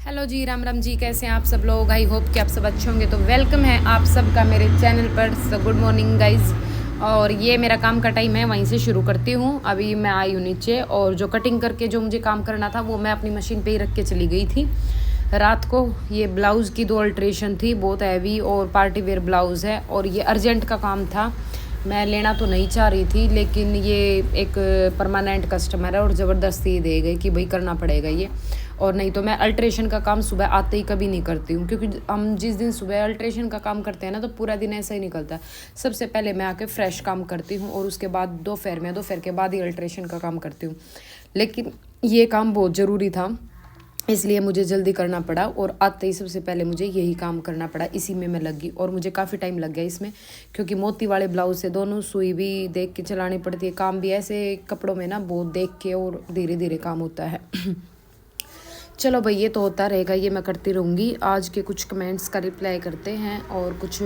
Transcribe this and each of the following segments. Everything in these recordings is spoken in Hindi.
हेलो जी, राम राम जी। कैसे हैं आप सब लोग? आई होप कि आप सब अच्छे होंगे। तो वेलकम है आप सबका मेरे चैनल पर। So good morning guys. और ये मेरा काम का टाइम है, वहीं से शुरू करती हूँ। अभी मैं आई हूँ नीचे और जो कटिंग करके जो मुझे काम करना था वो मैं अपनी मशीन पे ही रख के चली गई थी रात को। ये ब्लाउज़ की 2 अल्ट्रेशन थी, बहुत हैवी और पार्टी वेयर ब्लाउज़ है और ये अर्जेंट का काम था। मैं लेना तो नहीं चाह रही थी, लेकिन ये एक परमानेंट कस्टमर है और ज़बरदस्ती दे गई कि भाई करना पड़ेगा ये। और नहीं तो मैं अल्ट्रेशन का काम सुबह आते ही कभी नहीं करती हूँ, क्योंकि हम जिस दिन सुबह अल्ट्रेशन का काम करते हैं ना तो पूरा दिन ऐसा ही निकलता है। सबसे पहले मैं आके फ्रेश काम करती हूँ और उसके बाद दोपहर के बाद ही अल्ट्रेशन का काम करती हूँ। लेकिन ये काम बहुत ज़रूरी था, इसलिए मुझे जल्दी करना पड़ा और आते ही सबसे पहले मुझे यही काम करना पड़ा। इसी में मैं लग गई और मुझे काफ़ी टाइम लग गया इसमें, क्योंकि मोती वाले ब्लाउज से दोनों सुई भी देख के चलानी पड़ती है। काम भी ऐसे कपड़ों में ना बहुत देख के और धीरे धीरे काम होता है। चलो भाई, ये तो होता रहेगा, ये मैं करती रहूँगी। आज के कुछ कमेंट्स का रिप्लाई करते हैं और कुछ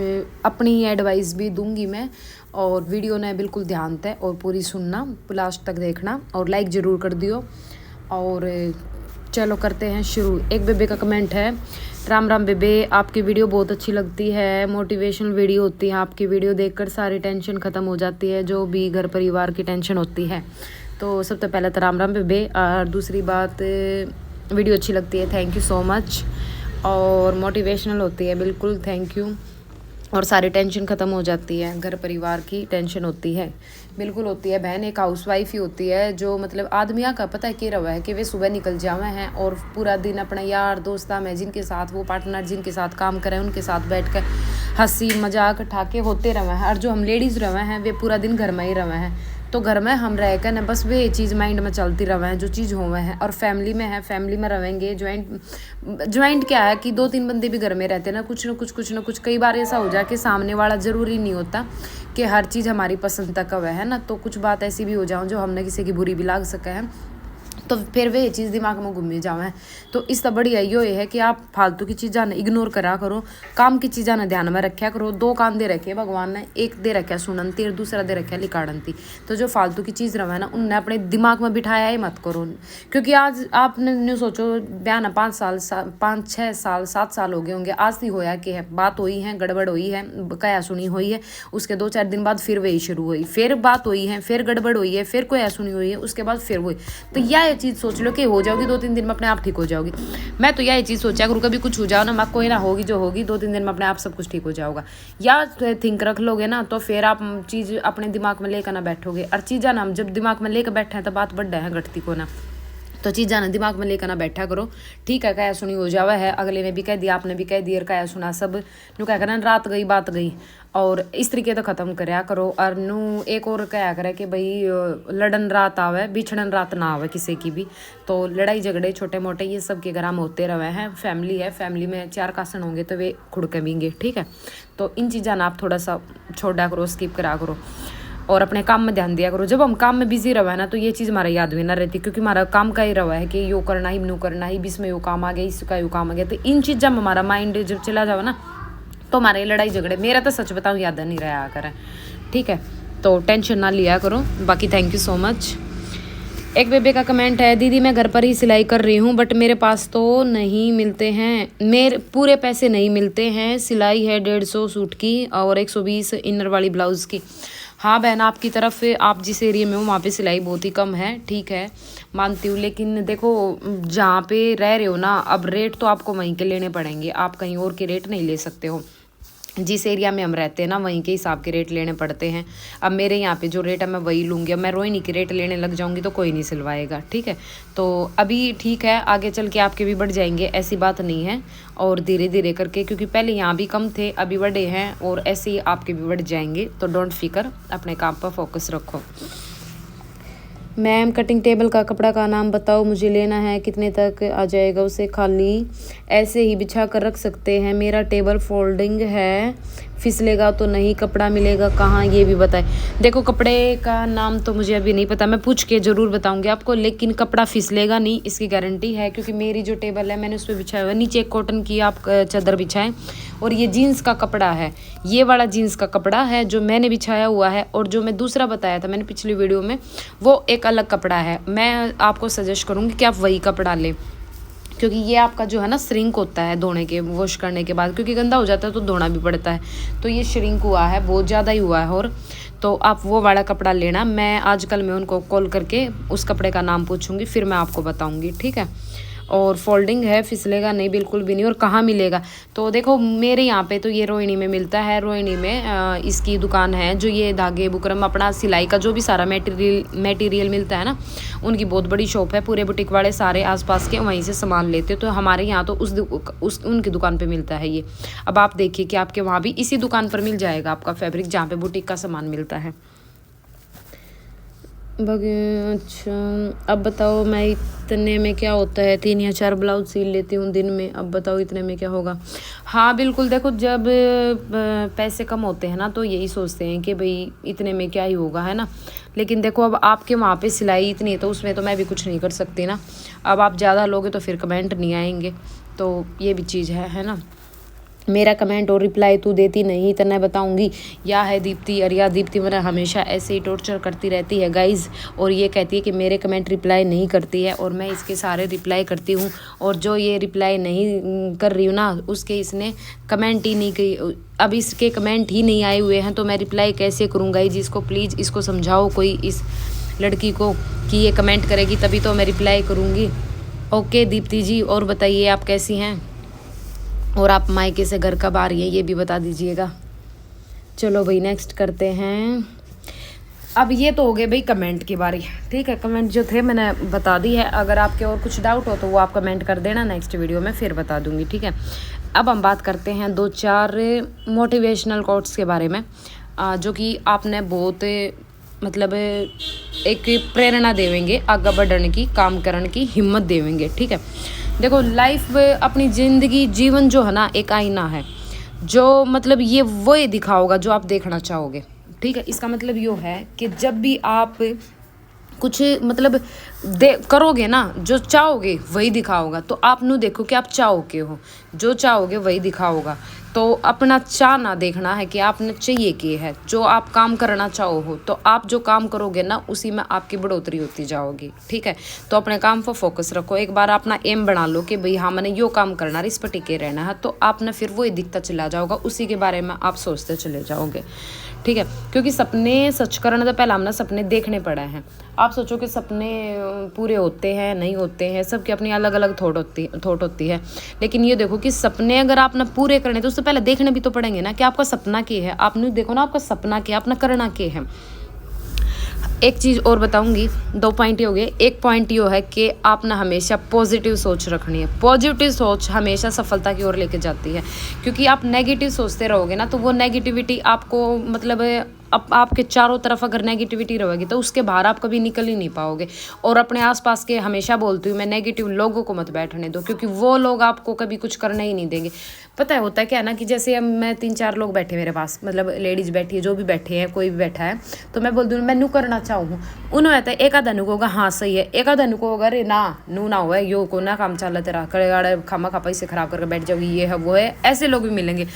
अपनी एडवाइस भी दूंगी मैं। और वीडियो ने बिल्कुल ध्यान से और पूरी सुनना, लास्ट तक देखना और लाइक ज़रूर कर दियो। और चलो करते हैं शुरू। एक बेबे का कमेंट है, राम राम बेबे, आपकी वीडियो बहुत अच्छी लगती है, मोटिवेशनल वीडियो होती है। आपकी वीडियो देखकर सारी टेंशन ख़त्म हो जाती है, जो भी घर परिवार की टेंशन होती है। तो सबसे पहले तो राम राम बेबे। और दूसरी बात, वीडियो अच्छी लगती है, थैंक यू सो मच। और मोटिवेशनल होती है, बिल्कुल थैंक यू। और सारी टेंशन ख़त्म हो जाती है, घर परिवार की टेंशन होती है, बिल्कुल होती है। बहन एक हाउसवाइफ ही होती है जो मतलब आदमिया का पता है क्या रवा है कि वे सुबह निकल जावे हैं और पूरा दिन अपना यार दोस्त में जिनके साथ वो पार्टनर जिनके साथ काम करें उनके साथ बैठ कर हंसी मजाक ठाके होते रहे हैं। और जो हम लेडीज़ रहे हैं वे पूरा दिन घर में ही रहे हैं। तो घर में हम रह कर न बस वे चीज़ माइंड में चलती रहे हैं जो चीज़ हुए हैं। और फैमिली में है, फैमिली में रहेंगे। ज्वाइंट क्या है कि 2-3 बंदे भी घर में रहते हैं ना, कुछ ना कुछ कई बार ऐसा हो जाए कि सामने वाला ज़रूरी नहीं होता कि हर चीज़ हमारी पसंद तक है ना। तो कुछ बात ऐसी भी हो जाओ जो हमने किसी की बुरी भी लाग सके हैं, तो फिर वे चीज़ दिमाग में घूमी जावे। तो इस तो बढ़िया यो है कि आप फालतू की चीज़ा ने इग्नोर करा करो, काम की चीज़ा ने ध्यान में रखा करो। 2 कान दे रखे भगवान ने, एक दे रखा सुननती और दूसरा दे रखा लिकाड़नती। तो जो फालतू की चीज़ रहा है ना उनने अपने दिमाग में बिठाया ही मत करो। क्योंकि आज आपने न्यू सोचो बयान 5 साल 5-6 साल 7 साल हो गए होंगे, आज ही होया कि है बात हुई है, गड़बड़ हुई है, कया सुनी हुई है। उसके 2-4 दिन बाद फिर वही शुरू हुई, फिर बात हुई है, फिर गड़बड़ हुई है, फिर कोई सुनी हुई है, उसके बाद फिर वही। तो यह चीज़ सोच लो कि हो जाओगी 2-3 दिन में अपने आप ठीक हो जाओगी। मैं तो यही चीज़ सोचा करूँ, कभी कुछ हो जाओ ना मैं कोई ना होगी जो होगी 2-3 दिन में अपने आप सब कुछ ठीक हो जाओगा। या थिंक रख लोगे ना तो फिर आप चीज़ अपने दिमाग में लेकर ना बैठोगे। और चीज़ा ना हम जब दिमाग में लेकर बैठे हैं तो बात बढ़ है घटती को ना। तो चीज़ा ना दिमाग में लेकर ना बैठा करो। ठीक है, कया सुनी हो जावा है, अगले ने भी कह दिया आपने भी कह दिया, कया सुना सब नू क्या करना, रात गई बात गई। और इस तरीके तो ख़त्म करया करो। और नू एक और क्या करे कि भाई लड़न रात आवे बिछड़न रात ना आवे किसी की भी। तो लड़ाई झगड़े छोटे मोटे ये सब के घर हम होते रहे हैं। फैमिली है, फैमिली में 4 कासन होंगे तो वे खुड़के बींगे। ठीक है, तो इन चीज़ा ना आप थोड़ा सा छोड़ा करो, स्किप करा करो और अपने काम में ध्यान दिया करो। जब हम काम में बिजी रहा है ना तो ये चीज़ हमारा याद भी ना रहती, क्योंकि हमारा काम का ही रहा है कि यो करना ही नू करना ही, बीच में यो काम आ गया, इसका यो काम आ गया। तो इन चीज़ जब हमारा माइंड जब चला जाओ ना तो हमारे लड़ाई झगड़े, मेरा तो सच बताऊँ याद नहीं रहा करें। ठीक है, तो टेंशन ना लिया करो। बाकी थैंक यू सो मच। एक बेबे का कमेंट है, दीदी मैं घर पर ही सिलाई कर रही हूँ बट मेरे पास तो नहीं मिलते हैं, मेरे पूरे पैसे नहीं मिलते हैं। सिलाई है 150 सूट की और 120 इनर वाली ब्लाउज़ की। हाँ बहन, आपकी तरफ आप जिस एरिया में हो वहाँ पे सिलाई बहुत ही कम है। ठीक है, मानती हूँ, लेकिन देखो जहाँ पे रह रहे हो ना, अब रेट तो आपको वहीं के लेने पड़ेंगे, आप कहीं और के रेट नहीं ले सकते हो। जिस एरिया में हम रहते हैं ना वहीं के हिसाब के रेट लेने पड़ते हैं। अब मेरे यहाँ पे जो रेट है मैं वही लूँगी। अब मैं रोहिणी के रेट लेने लग जाऊँगी तो कोई नहीं सिलवाएगा। ठीक है, तो अभी ठीक है, आगे चल के आपके भी बढ़ जाएंगे, ऐसी बात नहीं है। और धीरे धीरे करके, क्योंकि पहले यहाँ भी कम थे अभी बढ़े हैं और ऐसे ही आपके भी बढ़ जाएंगे। तो डोंट फिकर, अपने काम पर फोकस रखो। मैम कटिंग टेबल का कपड़ा का नाम बताओ, मुझे लेना है, कितने तक आ जाएगा? उसे खाली ऐसे ही बिछा कर रख सकते हैं, मेरा टेबल फोल्डिंग है, फिसलेगा तो नहीं, कपड़ा मिलेगा कहाँ ये भी बताएं। देखो कपड़े का नाम तो मुझे अभी नहीं पता, मैं पूछ के ज़रूर बताऊंगी आपको, लेकिन कपड़ा फिसलेगा नहीं इसकी गारंटी है, क्योंकि मेरी जो टेबल है मैंने उस पर बिछाया हुआ है। नीचे एक कॉटन की आप चादर बिछाएं और ये जीन्स का कपड़ा है, ये वाला जीन्स का कपड़ा है जो मैंने बिछाया हुआ है। और जो मैं दूसरा बताया था मैंने पिछली वीडियो में, वो एक अलग कपड़ा है। मैं आपको सजेस्ट करूँगी कि आप वही कपड़ा लें, क्योंकि ये आपका जो है ना श्रिंक होता है धोने के, वॉश करने के बाद, क्योंकि गंदा हो जाता है तो धोना भी पड़ता है। तो ये श्रिंक हुआ है, बहुत ज़्यादा ही हुआ है। और तो आप वो वाला कपड़ा लेना। मैं आजकल मैं उनको कॉल करके उस कपड़े का नाम पूछूंगी, फिर मैं आपको बताऊंगी, ठीक है। और फोल्डिंग है, फिसलेगा नहीं, बिल्कुल भी नहीं। और कहाँ मिलेगा तो देखो, मेरे यहाँ पे तो ये रोहिणी में मिलता है। रोहिणी में इसकी दुकान है, जो ये धागे बुकरम अपना सिलाई का जो भी सारा मटेरियल मिलता है ना, उनकी बहुत बड़ी शॉप है। पूरे बुटीक वाले सारे आसपास के वहीं से सामान लेते, तो हमारे यहाँ तो उनकी दुकान पे मिलता है ये। अब आप देखिए कि आपके वहाँ भी इसी दुकान पर मिल जाएगा आपका फैब्रिक, जहाँ पे बुटीक का सामान मिलता है। अच्छा, अब बताओ मैं इतने में क्या होता है, 3 या 4 ब्लाउज सिल लेती हूँ दिन में। अब बताओ इतने में क्या होगा। हाँ बिल्कुल, देखो जब पैसे कम होते हैं ना तो यही सोचते हैं कि भाई इतने में क्या ही होगा, है ना। लेकिन देखो अब आपके वहाँ पे सिलाई इतनी है तो उसमें तो मैं भी कुछ नहीं कर सकती ना। अब आप ज़्यादा लोगे तो फिर कमेंट नहीं आएंगे, तो ये भी चीज़ है ना। मेरा कमेंट और रिप्लाई तू देती नहीं, इतना बताऊंगी। या है दीप्ति, अरे यार दीप्ति मेरा हमेशा ऐसे ही टॉर्चर करती रहती है गाइज, और ये कहती है कि मेरे कमेंट रिप्लाई नहीं करती है, और मैं इसके सारे रिप्लाई करती हूँ। और जो ये रिप्लाई नहीं कर रही हूँ ना, उसके इसने कमेंट ही नहीं की, अब इसके कमेंट ही नहीं आए हुए हैं, तो मैं रिप्लाई कैसे करूँ गाइज। इसको प्लीज़ इसको समझाओ कोई, इस लड़की को, कि ये कमेंट करेगी तभी तो मैं रिप्लाई करूँगी। ओके दीप्ति जी, और बताइए आप कैसी हैं, और आप मायके से घर कब आ रही है ये भी बता दीजिएगा। चलो भाई नेक्स्ट करते हैं। अब ये तो हो गए भाई कमेंट की बारी, ठीक है। कमेंट जो थे मैंने बता दी है। अगर आपके और कुछ डाउट हो तो वो आप कमेंट कर देना, नेक्स्ट वीडियो में फिर बता दूंगी, ठीक है। अब हम बात करते हैं 2-4 मोटिवेशनल कोट्स के बारे में, जो कि आपने बहुत मतलब एक प्रेरणा देवेंगे आगे बढ़ने की, काम करने की हिम्मत देवेंगे, ठीक है। देखो लाइफ, अपनी ज़िंदगी, जीवन जो है ना एक आईना है, जो मतलब ये वो ही दिखाओगा जो आप देखना चाहोगे, ठीक है। इसका मतलब ये है कि जब भी आप कुछ मतलब करोगे ना, जो चाहोगे वही दिखाओगा। तो आप नू देखो कि आप चाहोगे हो, जो चाहोगे वही दिखाओगा। तो अपना चाह ना देखना है कि आपने चाहिए कि है, जो आप काम करना चाहो हो, तो आप जो काम करोगे ना उसी में आपकी बढ़ोतरी होती जाओगी, ठीक है। तो अपने काम पर फोकस रखो। एक बार अपना एम बना लो कि भाई हाँ मैंने यो काम करना है, इस पर टिके रहना है, तो आपने फिर वही दिखता चला जाओगा, उसी के बारे में आप सोचते चले जाओगे, ठीक है। क्योंकि सपने सच करने तो पहले हमने सपने देखने पड़े हैं। आप सोचो कि सपने पूरे होते हैं नहीं होते हैं, सबकी अपनी अलग अलग थॉट होती है। लेकिन ये देखो कि सपने अगर आपने पूरे करने तो उससे पहले देखने भी तो पड़ेंगे ना कि आपका सपना क्या है। आपने देखो ना आपका सपना क्या, अपना करना क्या है। एक चीज़ और बताऊंगी, 2 पॉइंट ही हो गए। एक पॉइंट ये है कि आपने हमेशा पॉजिटिव सोच रखनी है। पॉजिटिव सोच हमेशा सफलता की ओर लेके जाती है, क्योंकि आप नेगेटिव सोचते रहोगे ना तो वो नेगेटिविटी आपको मतलब अब आपके चारों तरफ अगर नेगेटिविटी रहेगी तो उसके बाहर आप कभी निकल ही नहीं पाओगे। और अपने आसपास के, हमेशा बोलती हूँ मैं, नेगेटिव लोगों को मत बैठने दो, क्योंकि वो लोग आपको कभी कुछ करने ही नहीं देंगे। पता है होता है क्या है ना, कि जैसे अब मैं 3-4 लोग बैठे मेरे पास, मतलब लेडीज़ बैठी है, जो भी बैठे हैं, कोई भी बैठा है, तो मैं बोलती हूँ मैं नू करना चाहूँ, उन्होंने कहता है एक आधा नू को होगा हाँ सही है, एक आधा नू को होगा अरे ना नू ना हुआ यो को ना काम चल तेरा कड़े खामा खा पैसे खराब करके बैठ जाओगी, ये है वो है। ऐसे लोग भी मिलेंगे।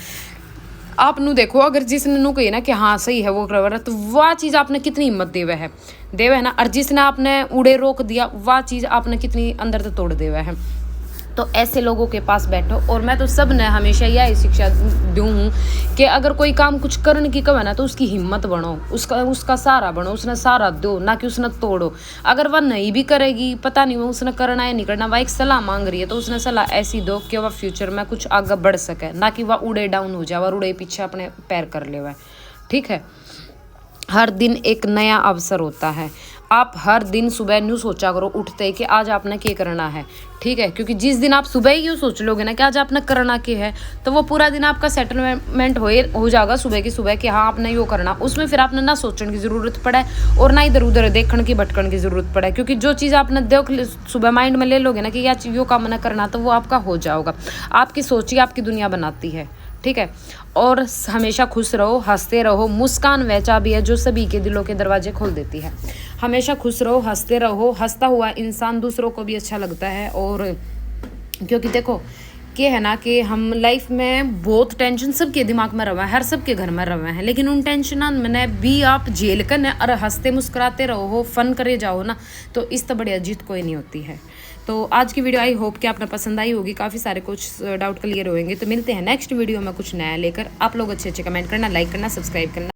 आप नू देखो, अगर जिसने नू कही ना कि हाँ सही है वो कर, तो वह चीज़ आपने कितनी हिम्मत देवे है ना। और जिसने आपने उड़े रोक दिया वह चीज़ आपने कितनी अंदर तक तोड़ देवे है। तो ऐसे लोगों के पास बैठो। और मैं तो सब ने हमेशा यही शिक्षा दूँ हूँ कि अगर कोई काम कुछ करने की कहे ना तो उसकी हिम्मत बनो, उसका सहारा बनो, उसने सहारा दो, ना कि उसने तोड़ो। अगर वह नहीं भी करेगी, पता नहीं वो उसने करना है नहीं करना, वह एक सलाह मांग रही है, तो उसने सलाह ऐसी दो कि वह फ्यूचर में कुछ आगे बढ़ सके, ना कि वह उड़े डाउन हो जाए, वह उड़े पीछे अपने पैर कर ले, ठीक है। हर दिन एक नया अवसर होता है। आप हर दिन सुबह न्यू सोचा करो उठते कि आज आपने क्या करना है, ठीक है। क्योंकि जिस दिन आप सुबह ही यूँ सोच लोगे ना कि आज आपने करना क्या है, तो वो पूरा दिन आपका सेटलमेंट हो जाएगा सुबह की सुबह कि हाँ आपने यो करना। उसमें फिर आपने ना सोचने की ज़रूरत पड़े और ना इधर उधर देखने की भटकने की ज़रूरत पड़े, क्योंकि जो चीज़ आपने सुबह माइंड में ले लोगे ना कि यार यो काम मैंने करना, तो वो आपका हो जाएगा। आपकी सोच ही आपकी दुनिया बनाती है, ठीक है। और हमेशा खुश रहो, हंसते रहो। मुस्कान वह चाबी है जो सभी के दिलों के दरवाजे खोल देती है। हमेशा खुश रहो, हंसते रहो। हंसता हुआ इंसान दूसरों को भी अच्छा लगता है। और क्योंकि देखो क्या है ना कि हम लाइफ में बहुत टेंशन सबके दिमाग में रहा है, हर सबके घर में रहा है, लेकिन उन टेंशन में भी आप झेल कर और हंसते मुस्कुराते रहो, फन करे जाओ ना, तो इस तो बढ़िया जीत कोई नहीं होती है। तो आज की वीडियो आई होप कि आपने पसंद आई होगी, काफ़ी सारे कुछ डाउट क्लियर होंगे। तो मिलते हैं नेक्स्ट वीडियो में कुछ नया लेकर। आप लोग अच्छे अच्छे कमेंट करना, लाइक करना, सब्सक्राइब करना।